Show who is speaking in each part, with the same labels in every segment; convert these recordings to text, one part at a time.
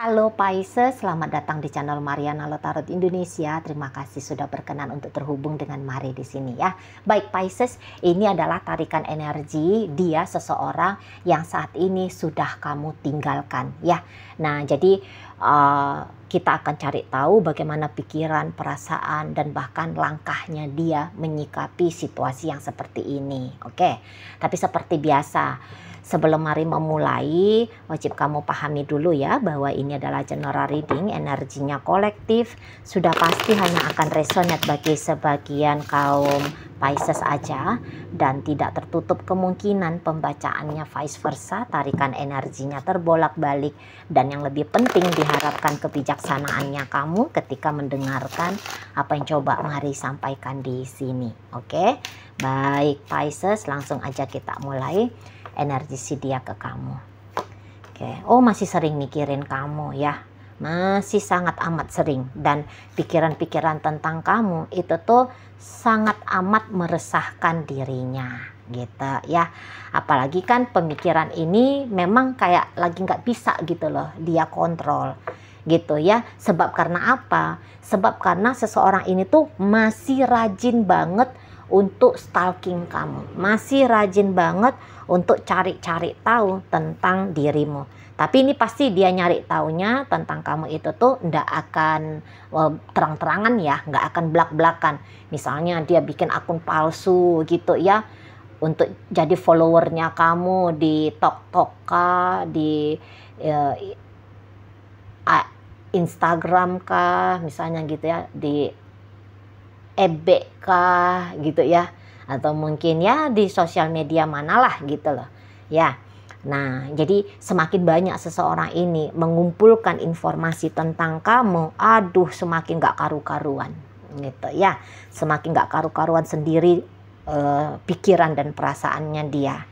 Speaker 1: Halo Pisces, selamat datang di channel Mariana Tarot Indonesia. Terima kasih sudah berkenan untuk terhubung dengan Mari di sini ya. Baik Pisces, ini adalah tarikan energi dia seseorang yang saat ini sudah kamu tinggalkan ya. Nah, jadi kita akan cari tahu bagaimana pikiran, perasaan, dan bahkan langkahnya dia menyikapi situasi yang seperti ini. Oke, tapi seperti biasa, sebelum Mari memulai, wajib kamu pahami dulu ya bahwa ini adalah general reading, energinya kolektif, sudah pasti hanya akan resonate bagi sebagian kaum Pisces aja, dan tidak tertutup kemungkinan pembacaannya vice versa, tarikan energinya terbolak-balik, dan yang lebih penting diharapkan kebijaksanaannya kamu ketika mendengarkan apa yang coba Mari sampaikan di sini. Oke, baik Pisces, langsung aja kita mulai. Energi si dia ke kamu. Oke, oh masih sering mikirin kamu ya, masih sangat amat sering, dan pikiran-pikiran tentang kamu itu tuh sangat amat meresahkan dirinya gitu ya. Apalagi kan pemikiran ini memang kayak lagi nggak bisa gitu loh dia kontrol gitu ya. Sebab karena apa? Sebab karena seseorang ini tuh masih rajin banget untuk stalking kamu, masih rajin banget untuk cari-cari tahu tentang dirimu. Tapi ini pasti dia nyari taunya tentang kamu itu tuh ndak akan terang-terangan ya, nggak akan belak-belakan. Misalnya dia bikin akun palsu gitu ya, untuk jadi followernya kamu di TokTok, di Instagram kah, misalnya gitu ya, di FB kah gitu ya, atau mungkin ya di sosial media manalah gitu loh ya. Nah, jadi semakin banyak seseorang ini mengumpulkan informasi tentang kamu, aduh semakin gak karu-karuan gitu ya, semakin gak karu-karuan sendiri pikiran dan perasaannya dia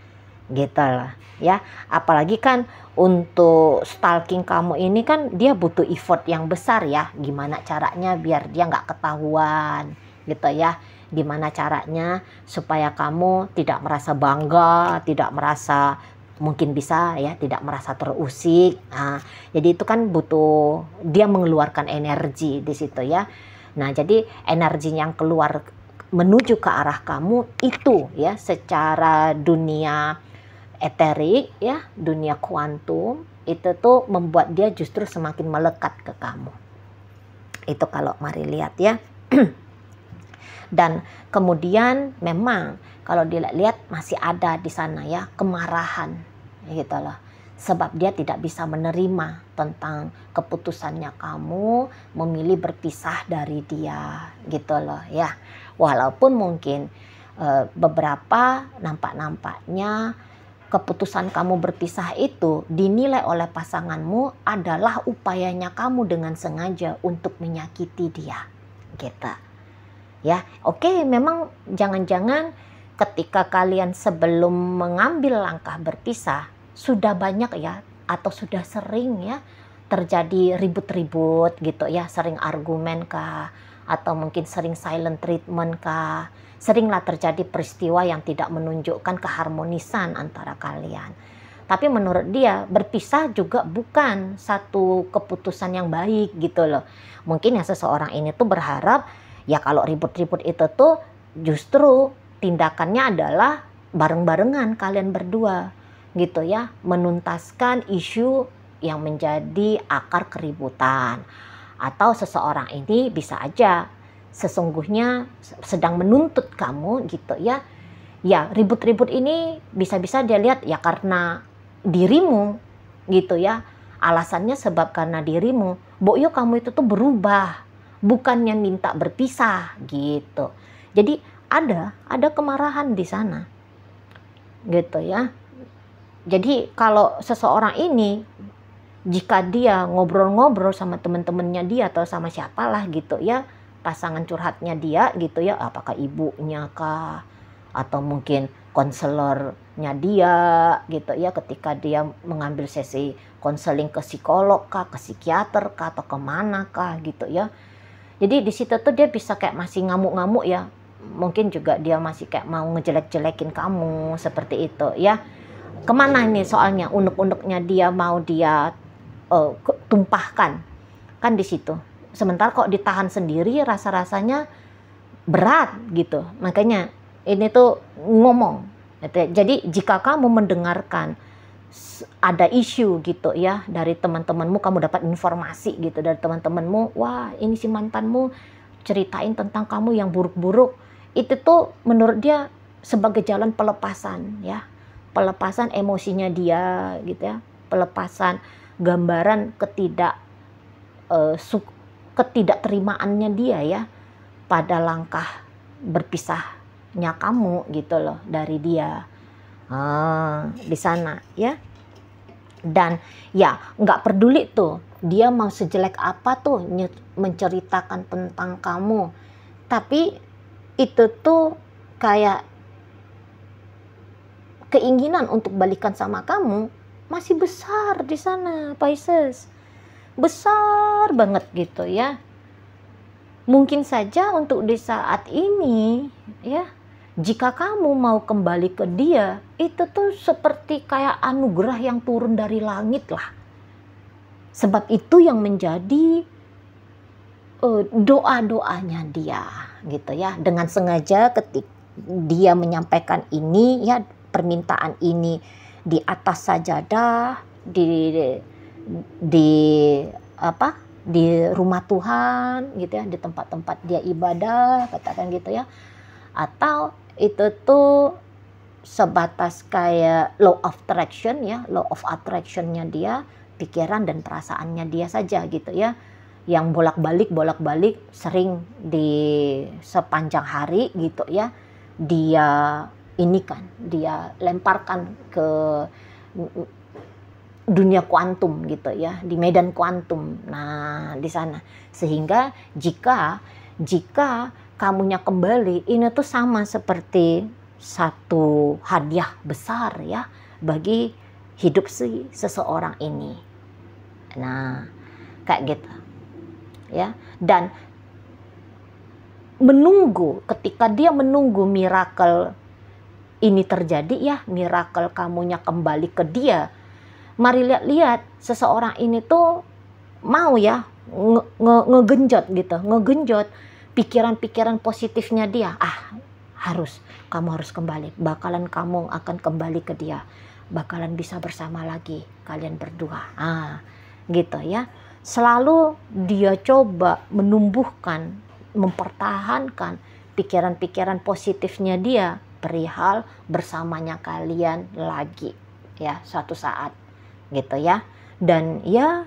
Speaker 1: gitu loh ya. Apalagi kan untuk stalking kamu ini kan dia butuh effort yang besar ya. Gimana caranya biar dia nggak ketahuan gitu ya, gimana caranya supaya kamu tidak merasa bangga, tidak merasa, mungkin bisa ya, tidak merasa terusik. Nah, jadi itu kan butuh dia mengeluarkan energi di situ ya. Nah, jadi energi yang keluar menuju ke arah kamu itu ya, secara dunia eterik ya, dunia kuantum, itu tuh membuat dia justru semakin melekat ke kamu. Itu kalau Mari lihat ya. Dan kemudian memang kalau dilihat masih ada di sana ya kemarahan gitu loh. Sebab dia tidak bisa menerima tentang keputusannya kamu memilih berpisah dari dia gitu loh ya. Walaupun mungkin beberapa nampaknya keputusan kamu berpisah itu dinilai oleh pasanganmu adalah upayanya kamu dengan sengaja untuk menyakiti dia gitu. Ya, oke, memang jangan-jangan ketika kalian sebelum mengambil langkah berpisah sudah banyak ya, atau sudah sering ya terjadi ribut-ribut gitu ya, sering argumen kah, atau mungkin sering silent treatment kah, seringlah terjadi peristiwa yang tidak menunjukkan keharmonisan antara kalian. Tapi menurut dia berpisah juga bukan satu keputusan yang baik gitu loh. Mungkin ya seseorang ini tuh berharap ya kalau ribut-ribut itu tuh justru tindakannya adalah bareng-barengan kalian berdua gitu ya, menuntaskan isu yang menjadi akar keributan. Atau seseorang ini bisa aja sesungguhnya sedang menuntut kamu gitu ya. Ya ribut-ribut ini bisa-bisa dia lihat ya karena dirimu gitu ya. Alasannya sebab karena dirimu, Boyo kamu itu tuh berubah, bukannya minta berpisah gitu. Jadi ada kemarahan di sana gitu ya. Jadi kalau seseorang ini jika dia ngobrol-ngobrol sama teman-temannya dia atau sama siapalah gitu ya, pasangan curhatnya dia gitu ya, apakah ibunya kah atau mungkin konselornya dia gitu ya, ketika dia mengambil sesi konseling ke psikolog kah, ke psikiater kah, atau kemana kah gitu ya. Jadi di situ tuh dia bisa kayak masih ngamuk-ngamuk ya. Mungkin juga dia masih kayak mau ngejelek-jelekin kamu seperti itu ya. Kemana ini soalnya unek-uneknya dia mau dia tumpahkan kan di situ. Sementara kok ditahan sendiri rasa-rasanya berat gitu. Makanya ini tuh ngomong. Jadi jika kamu mendengarkan ada isu gitu ya dari teman-temanmu, kamu dapat informasi gitu dari teman-temanmu, wah ini si mantanmu ceritain tentang kamu yang buruk-buruk, itu tuh menurut dia sebagai jalan pelepasan ya, pelepasan emosinya dia gitu ya, pelepasan gambaran ketidakterimaannya dia ya pada langkah berpisahnya kamu gitu loh dari dia. Di sana ya. Dan ya nggak peduli tuh dia mau sejelek apa tuh menceritakan tentang kamu, tapi itu tuh kayak keinginan untuk balikan sama kamu masih besar di sana, Pisces. Besar banget gitu ya. Mungkin saja untuk di saat ini ya, jika kamu mau kembali ke dia, itu tuh seperti kayak anugerah yang turun dari langit lah. Sebab itu yang menjadi doa-doanya dia gitu ya. Dengan sengaja ketika dia menyampaikan ini ya, permintaan ini di atas sajadah, di rumah Tuhan gitu ya, di tempat-tempat dia ibadah, katakan gitu ya. Atau itu tuh sebatas kayak law of attraction ya, law of attraction-nya dia, pikiran dan perasaannya dia saja gitu ya, yang bolak-balik sering di sepanjang hari gitu ya, dia ini kan, dia lemparkan ke dunia kuantum gitu ya, di medan kuantum. Nah di sana, sehingga jika kamunya kembali, ini tuh sama seperti satu hadiah besar ya bagi hidup seseorang ini. Nah kayak gitu ya. Dan ketika dia menunggu miracle ini terjadi ya, miracle kamunya kembali ke dia, mari lihat seseorang ini tuh mau ya ngegenjot pikiran-pikiran positifnya dia. Kamu harus kembali, kamu akan kembali ke dia, bakalan bisa bersama lagi kalian berdua. Gitu ya. Selalu dia coba menumbuhkan, mempertahankan pikiran-pikiran positifnya dia perihal bersamanya kalian lagi ya suatu saat gitu ya. Dan ya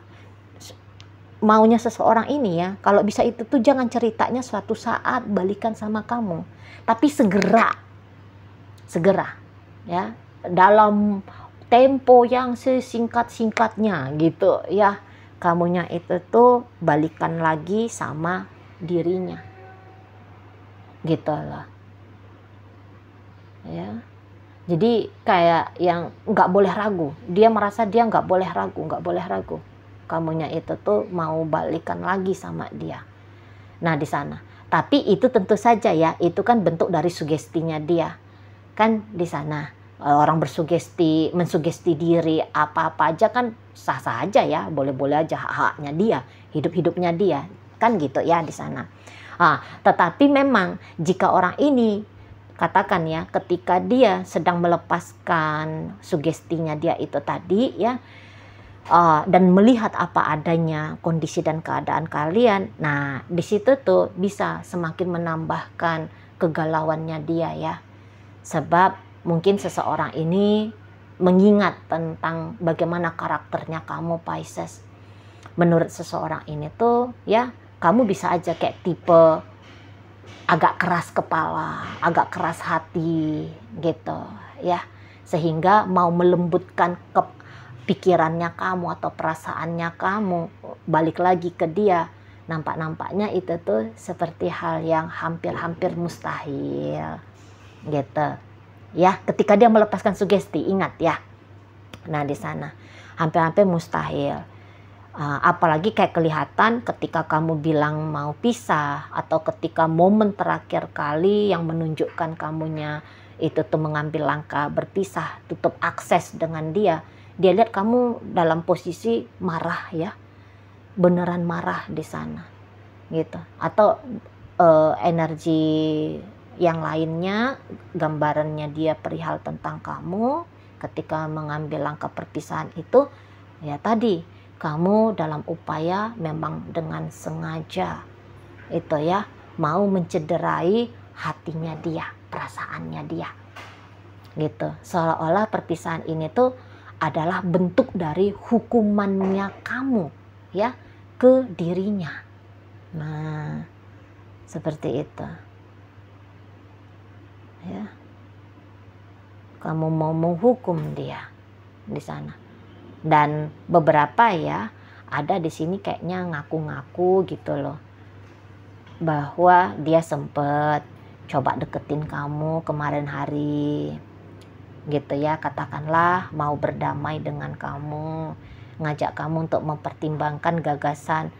Speaker 1: maunya seseorang ini ya, kalau bisa itu tuh jangan ceritanya suatu saat balikan sama kamu, tapi segera ya, dalam tempo yang sesingkat-singkatnya gitu ya, kamunya itu tuh balikan lagi sama dirinya gitu loh ya. Jadi kayak yang nggak boleh ragu, dia merasa dia nggak boleh ragu kamunya itu tuh mau balikan lagi sama dia. Nah di sana, tapi itu tentu saja ya, itu kan bentuk dari sugestinya dia kan di sana. Orang mensugesti diri apa-apa aja kan sah-sah aja ya, boleh-boleh aja, haknya dia, hidup-hidupnya dia kan gitu ya di sana. Tetapi memang jika orang ini katakan ya, ketika dia sedang melepaskan sugestinya dia itu tadi ya, dan melihat apa adanya kondisi dan keadaan kalian, nah di situ tuh bisa semakin menambahkan kegalauannya dia ya. Sebab mungkin seseorang ini mengingat tentang bagaimana karakternya kamu Pisces. Menurut seseorang ini tuh ya, kamu bisa aja kayak tipe agak keras kepala, agak keras hati gitu ya, sehingga mau melembutkan pikirannya kamu atau perasaannya kamu balik lagi ke dia, nampaknya itu tuh seperti hal yang hampir-hampir mustahil gitu ya, ketika dia melepaskan sugesti, ingat ya. Nah di sana hampir-hampir mustahil. Apalagi kayak kelihatan ketika kamu bilang mau pisah, atau ketika momen terakhir kali yang menunjukkan kamunya itu tuh mengambil langkah berpisah, tutup akses dengan dia, dia lihat kamu dalam posisi marah ya, beneran marah di sana gitu. Atau energi yang lainnya, gambarannya dia perihal tentang kamu ketika mengambil langkah perpisahan itu, ya tadi kamu dalam upaya memang dengan sengaja itu ya, mau mencederai hatinya dia, perasaannya dia gitu. Seolah-olah perpisahan ini tuh adalah bentuk dari hukumannya kamu ya ke dirinya. Nah, seperti itu. Ya. Kamu mau menghukum dia di sana. Dan beberapa ya ada di sini kayaknya ngaku-ngaku gitu loh, bahwa dia sempet coba deketin kamu kemarin hari gitu ya, katakanlah mau berdamai dengan kamu, ngajak kamu untuk mempertimbangkan gagasan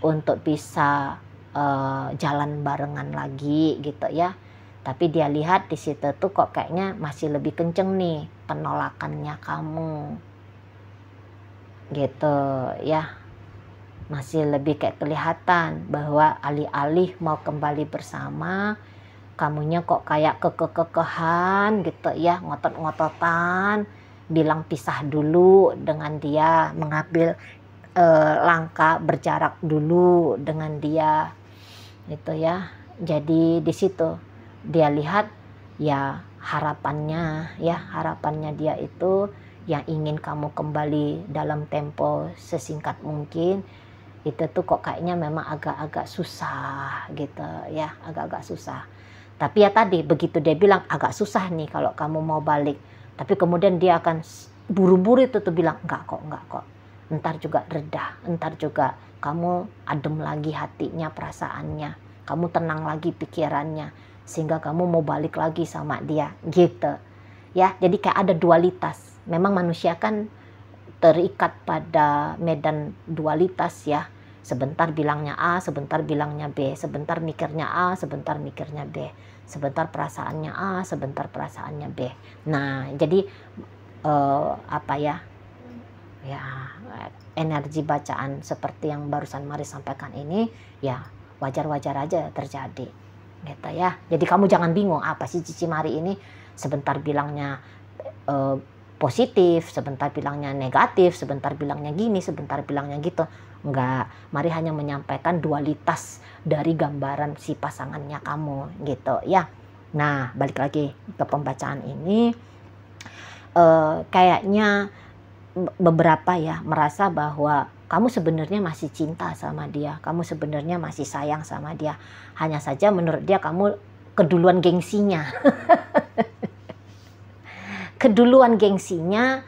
Speaker 1: untuk bisa jalan barengan lagi gitu ya. Tapi dia lihat di situ tuh kok kayaknya masih lebih kenceng nih penolakannya kamu gitu ya, masih lebih kayak kelihatan bahwa alih-alih mau kembali bersama, kamunya kok kayak kekehan gitu ya, ngotot-ngototan bilang pisah dulu dengan dia, mengambil langkah berjarak dulu dengan dia itu ya. Jadi di situ dia lihat ya harapannya dia itu yang ingin kamu kembali dalam tempo sesingkat mungkin, itu tuh kok kayaknya memang agak-agak susah gitu ya, agak-agak susah. Tapi ya tadi begitu dia bilang agak susah nih kalau kamu mau balik, tapi kemudian dia akan buru-buru itu tuh bilang enggak kok, ntar juga reda, ntar juga kamu adem lagi hatinya, perasaannya, kamu tenang lagi pikirannya, sehingga kamu mau balik lagi sama dia gitu ya. Jadi kayak ada dualitas. Memang manusia kan terikat pada medan dualitas ya, sebentar bilangnya A, sebentar bilangnya B, sebentar mikirnya A, sebentar mikirnya B, sebentar perasaannya A, sebentar perasaannya B. Nah jadi apa ya, energi bacaan seperti yang barusan Mari sampaikan ini ya wajar-wajar aja terjadi gitu ya. Jadi kamu jangan bingung apa sih Cici Mari ini sebentar bilangnya positif, sebentar bilangnya negatif, sebentar bilangnya gini, sebentar bilangnya gitu. Enggak, Mari hanya menyampaikan dualitas dari gambaran si pasangannya kamu gitu ya. Nah balik lagi ke pembacaan ini, kayaknya beberapa ya merasa bahwa kamu sebenarnya masih cinta sama dia, kamu sebenarnya masih sayang sama dia. Hanya saja menurut dia kamu keduluan gengsinya. Keduluan gengsinya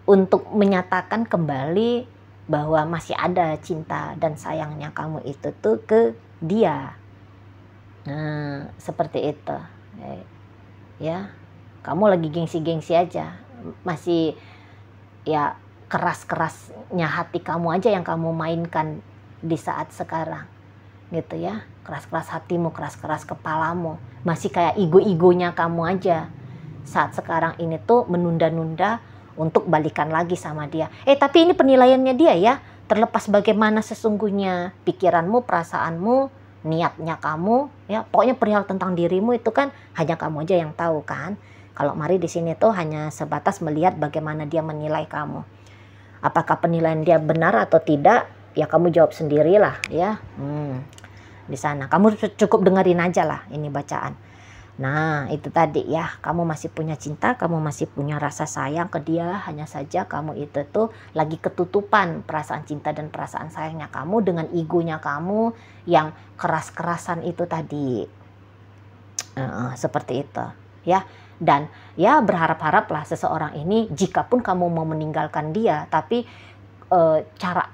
Speaker 1: untuk menyatakan kembali bahwa masih ada cinta dan sayangnya kamu itu tuh ke dia. Nah, seperti itu. Ya, kamu lagi gengsi-gengsi aja. Masih ya keras-kerasnya hati kamu aja yang kamu mainkan di saat sekarang gitu ya. Keras-keras hatimu, keras-keras kepalamu, masih kayak ego-egonya kamu aja saat sekarang ini tuh menunda-nunda untuk balikan lagi sama dia. Tapi ini penilaiannya dia ya, terlepas bagaimana sesungguhnya pikiranmu, perasaanmu, niatnya kamu ya, pokoknya perihal tentang dirimu itu kan hanya kamu aja yang tahu kan. Kalau Mari di sini tuh hanya sebatas melihat bagaimana dia menilai kamu. Apakah penilaian dia benar atau tidak? Ya kamu jawab sendirilah ya. Di sana kamu cukup dengerin aja lah ini bacaan. Nah itu tadi ya, kamu masih punya cinta, kamu masih punya rasa sayang ke dia. Hanya saja kamu itu tuh lagi ketutupan perasaan cinta dan perasaan sayangnya kamu dengan egonya kamu yang keras-kerasan itu tadi. Seperti itu ya. Dan ya berharap-haraplah seseorang ini, jikapun kamu mau meninggalkan dia, tapi cara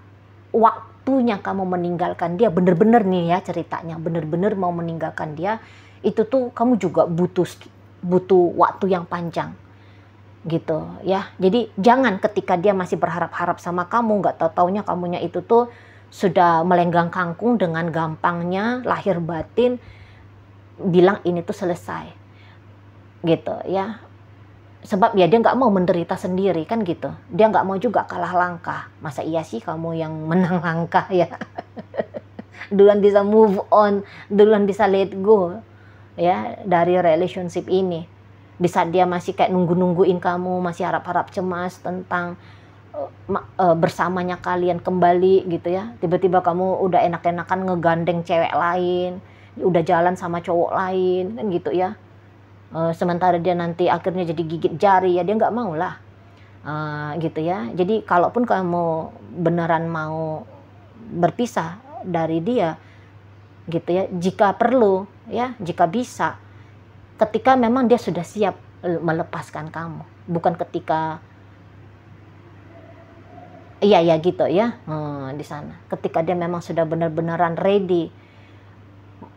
Speaker 1: waktunya kamu meninggalkan dia bener-bener nih ya ceritanya, bener-bener mau meninggalkan dia, itu tuh kamu juga butuh waktu yang panjang gitu ya. Jadi jangan ketika dia masih berharap-harap sama kamu, nggak tahu-taunya kamunya itu tuh sudah melenggang kangkung dengan gampangnya lahir batin bilang ini tuh selesai gitu ya. sebab ya dia nggak mau menderita sendiri kan gitu. Dia nggak mau juga kalah langkah. Masa iya sih kamu yang menang langkah ya? Duluan bisa move on, duluan bisa let go ya dari relationship ini. Di saat dia masih kayak nunggu-nungguin kamu, masih harap-harap cemas tentang bersamanya kalian kembali gitu ya. Tiba-tiba kamu udah enak-enakan ngegandeng cewek lain, udah jalan sama cowok lain kan gitu ya. Sementara dia nanti akhirnya jadi gigit jari, ya dia nggak mau lah gitu ya. Jadi kalaupun kamu beneran mau berpisah dari dia gitu ya, jika perlu ya, jika bisa, ketika memang dia sudah siap melepaskan kamu, bukan ketika iya ya gitu ya, di sana ketika dia memang sudah benar-benaran ready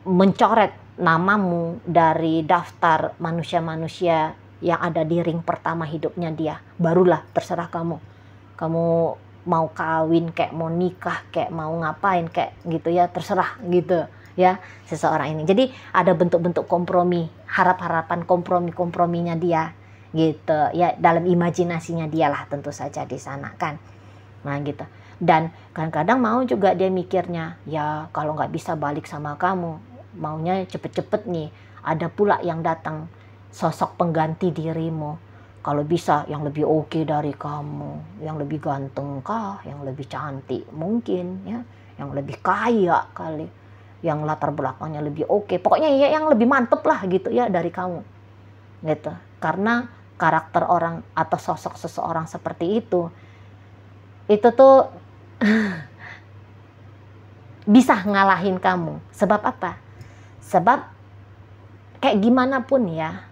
Speaker 1: mencoret namamu dari daftar manusia-manusia yang ada di ring pertama hidupnya dia, barulah terserah kamu. Kamu mau kawin, kayak mau nikah, kayak mau ngapain, kayak gitu ya, terserah gitu ya seseorang ini. Jadi ada bentuk-bentuk kompromi, harap-harapan komprominya dia gitu ya, dalam imajinasinya dia lah tentu saja di sana kan. Nah gitu. Dan kadang-kadang mau juga dia mikirnya, ya kalau nggak bisa balik sama kamu, maunya cepet-cepet nih ada pula yang datang, sosok pengganti dirimu, kalau bisa yang lebih oke dari kamu, yang lebih ganteng kah, yang lebih cantik mungkin ya, yang lebih kaya kali, yang latar belakangnya lebih oke, pokoknya ya yang lebih mantep lah gitu ya dari kamu gitu. Karena karakter orang atau sosok seseorang seperti itu tuh bisa ngalahin kamu. Sebab apa? Sebab kayak gimana pun ya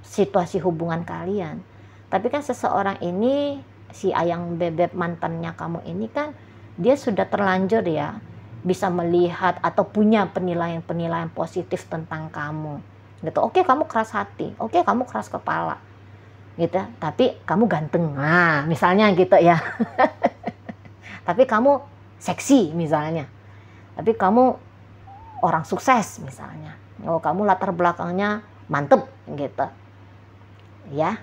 Speaker 1: situasi hubungan kalian, tapi kan seseorang ini, si ayang bebek mantannya kamu ini kan, dia sudah terlanjur ya bisa melihat atau punya penilaian-penilaian positif tentang kamu gitu. Oke, kamu keras hati, oke kamu keras kepala gitu, tapi kamu ganteng, nah misalnya gitu ya. Tapi kamu seksi misalnya, tapi kamu orang sukses misalnya, oh kamu latar belakangnya mantep gitu ya,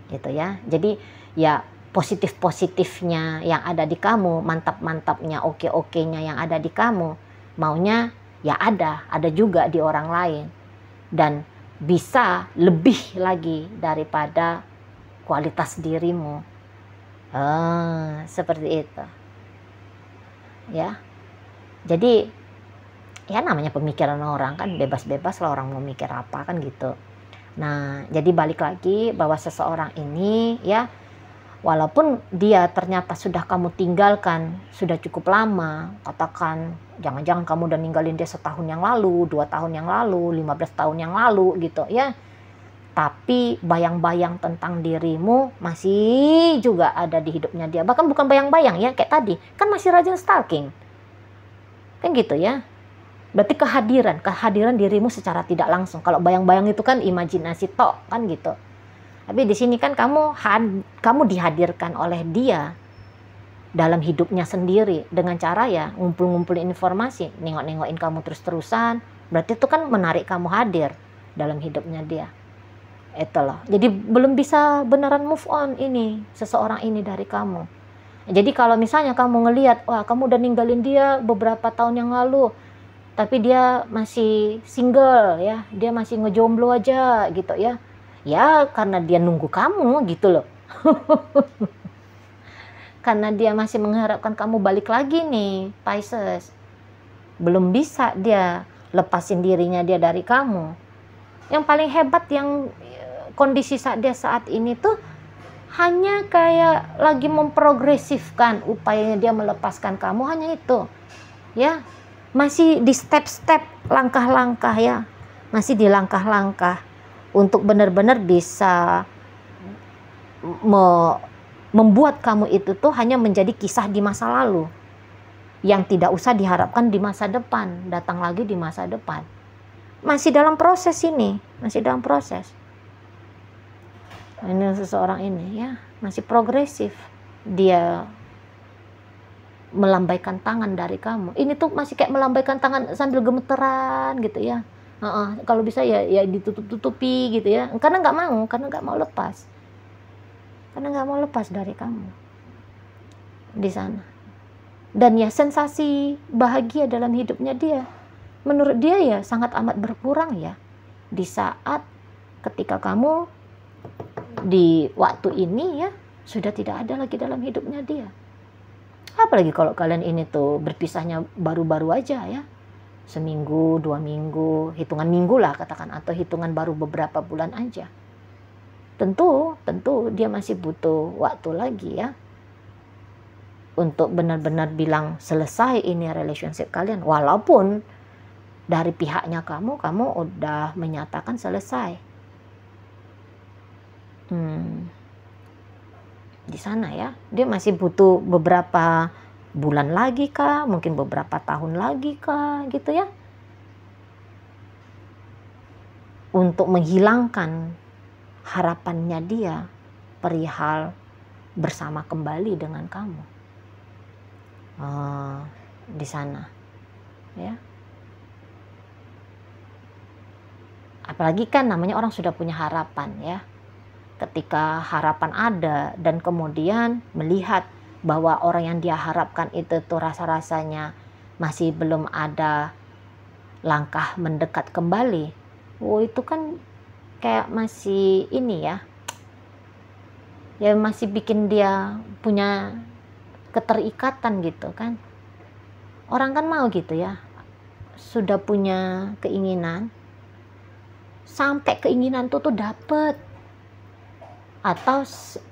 Speaker 1: gitu ya. Jadi ya positif-positifnya yang ada di kamu, mantap-mantapnya, oke-okenya yang ada di kamu, maunya ya ada juga di orang lain, dan bisa lebih lagi daripada kualitas dirimu. Seperti itu ya. Jadi ya namanya pemikiran orang kan bebas-bebas lah, orang mau mikir apa kan gitu. Nah jadi balik lagi bahwa seseorang ini ya, walaupun dia ternyata sudah kamu tinggalkan sudah cukup lama, katakan jangan-jangan kamu udah ninggalin dia setahun yang lalu, 2 tahun yang lalu, 15 tahun yang lalu gitu ya, tapi bayang-bayang tentang dirimu masih juga ada di hidupnya dia. Bahkan bukan bayang-bayang ya, kayak tadi kan masih rajin stalking kan gitu ya. Berarti kehadiran dirimu secara tidak langsung. Kalau bayang-bayang itu kan imajinasi tok kan gitu. Tapi di sini kan kamu dihadirkan oleh dia dalam hidupnya sendiri dengan cara ya ngumpul-ngumpulin informasi, nengok-nengokin kamu terus-terusan. Berarti itu kan menarik kamu hadir dalam hidupnya dia. Itu loh. Jadi belum bisa beneran move on ini seseorang ini dari kamu. Jadi kalau misalnya kamu ngelihat, wah kamu udah ninggalin dia beberapa tahun yang lalu, tapi dia masih single ya, dia masih ngejomblo aja gitu ya. Ya karena dia nunggu kamu gitu loh. Karena dia masih mengharapkan kamu balik lagi nih, Pisces. Belum bisa dia lepasin dirinya dia dari kamu. Yang paling hebat yang kondisi dia saat ini tuh hanya kayak lagi memprogresifkan upayanya dia melepaskan kamu, hanya itu. Ya, masih di step-step, langkah-langkah ya. Masih di langkah-langkah untuk benar-benar bisa membuat kamu itu tuh hanya menjadi kisah di masa lalu yang tidak usah diharapkan di masa depan, datang lagi di masa depan. Masih dalam proses ini, masih dalam proses. Ini seseorang ini ya masih progresif, dia melambaikan tangan dari kamu. Ini tuh masih kayak melambaikan tangan sambil gemeteran gitu ya. Kalau bisa ya ditutup-tutupi gitu ya, karena nggak mau lepas, dari kamu di sana. Dan ya sensasi bahagia dalam hidupnya dia, menurut dia ya sangat amat berkurang ya di saat ketika kamu di waktu ini ya sudah tidak ada lagi dalam hidupnya dia. Apalagi kalau kalian ini tuh berpisahnya baru-baru aja ya, seminggu, 2 minggu, hitungan minggu lah katakan, atau hitungan baru beberapa bulan aja. Tentu dia masih butuh waktu lagi ya untuk benar-benar bilang selesai ini relationship kalian, walaupun dari pihaknya kamu udah menyatakan selesai. Di sana ya, dia masih butuh beberapa bulan lagi kah, mungkin beberapa tahun lagi kah gitu ya, untuk menghilangkan harapannya dia perihal bersama kembali dengan kamu. Di sana ya, apalagi kan namanya orang sudah punya harapan ya. Ketika harapan ada dan kemudian melihat bahwa orang yang dia harapkan itu tuh rasa-rasanya masih belum ada langkah mendekat kembali, itu kan kayak masih ini ya masih bikin dia punya keterikatan gitu kan. Orang kan mau gitu ya, sudah punya keinginan, sampai keinginan tuh dapet, atau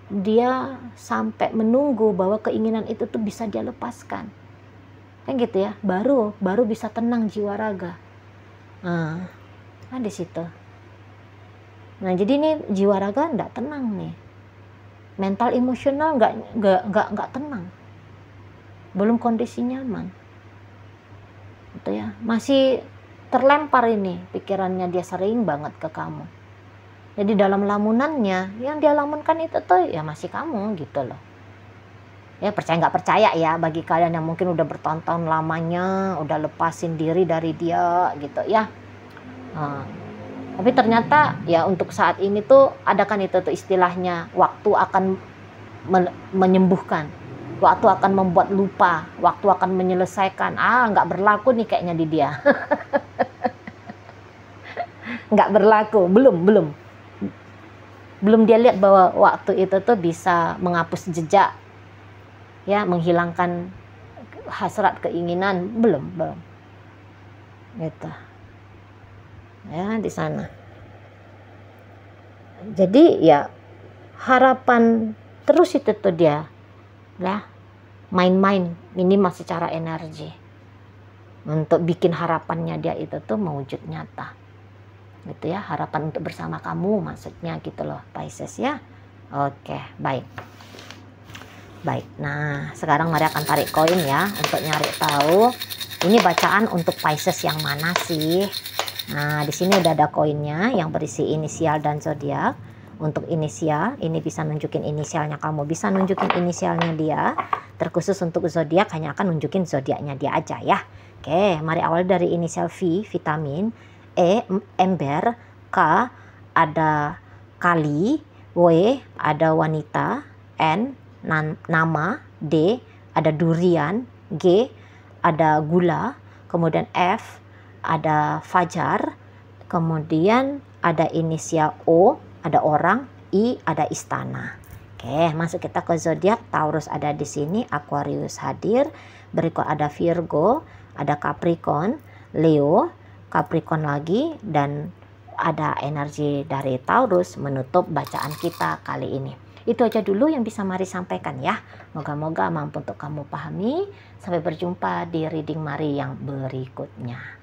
Speaker 1: dia sampai menunggu bahwa keinginan itu tuh bisa dia lepaskan, kan gitu ya, baru bisa tenang jiwa raga. Kan di situ. Nah jadi ini jiwa raga nggak tenang nih, mental emosional nggak tenang, belum kondisi nyaman, gitu ya, masih terlempar ini pikirannya, dia sering banget ke kamu. Jadi dalam lamunannya, yang dia lamunkan itu tuh ya masih kamu gitu loh. Ya percaya nggak percaya ya, bagi kalian yang mungkin udah bertahun-tahun lamanya, udah lepasin diri dari dia gitu ya. Tapi ternyata ya untuk saat ini tuh ada kan itu tuh istilahnya, waktu akan menyembuhkan, waktu akan membuat lupa, waktu akan menyelesaikan. Nggak berlaku nih kayaknya di dia. Nggak berlaku, belum dia lihat bahwa waktu itu tuh bisa menghapus jejak ya, menghilangkan hasrat keinginan, belum gitu ya di sana. Jadi ya harapan terus itu tuh dia ya, main-main minimal secara energi untuk bikin harapannya dia itu tuh mewujud nyata gitu ya, harapan untuk bersama kamu maksudnya gitu loh Pisces ya. Oke, baik. Nah sekarang mari akan tarik koin ya untuk nyari tahu ini bacaan untuk Pisces yang mana sih. Nah di sini udah ada koinnya yang berisi inisial dan zodiak. Untuk inisial ini bisa nunjukin inisialnya kamu, bisa nunjukin inisialnya dia. Terkhusus untuk zodiak hanya akan nunjukin zodiaknya dia aja ya. Oke, mari awal dari inisial V, vitamin. E, ember. K, ada kali. W, ada wanita. N, nama. D, ada durian. G, ada gula. Kemudian F, ada fajar. Kemudian ada inisial O, ada orang. I, ada istana. Oke, masuk kita ke zodiak. Taurus ada di sini, Aquarius hadir. Berikut ada Virgo, ada Capricorn, Leo, Capricorn lagi, dan ada energi dari Taurus menutup bacaan kita kali ini. Itu aja dulu yang bisa Mari sampaikan ya. Moga-moga mampu untuk kamu pahami. Sampai berjumpa di reading Mari yang berikutnya.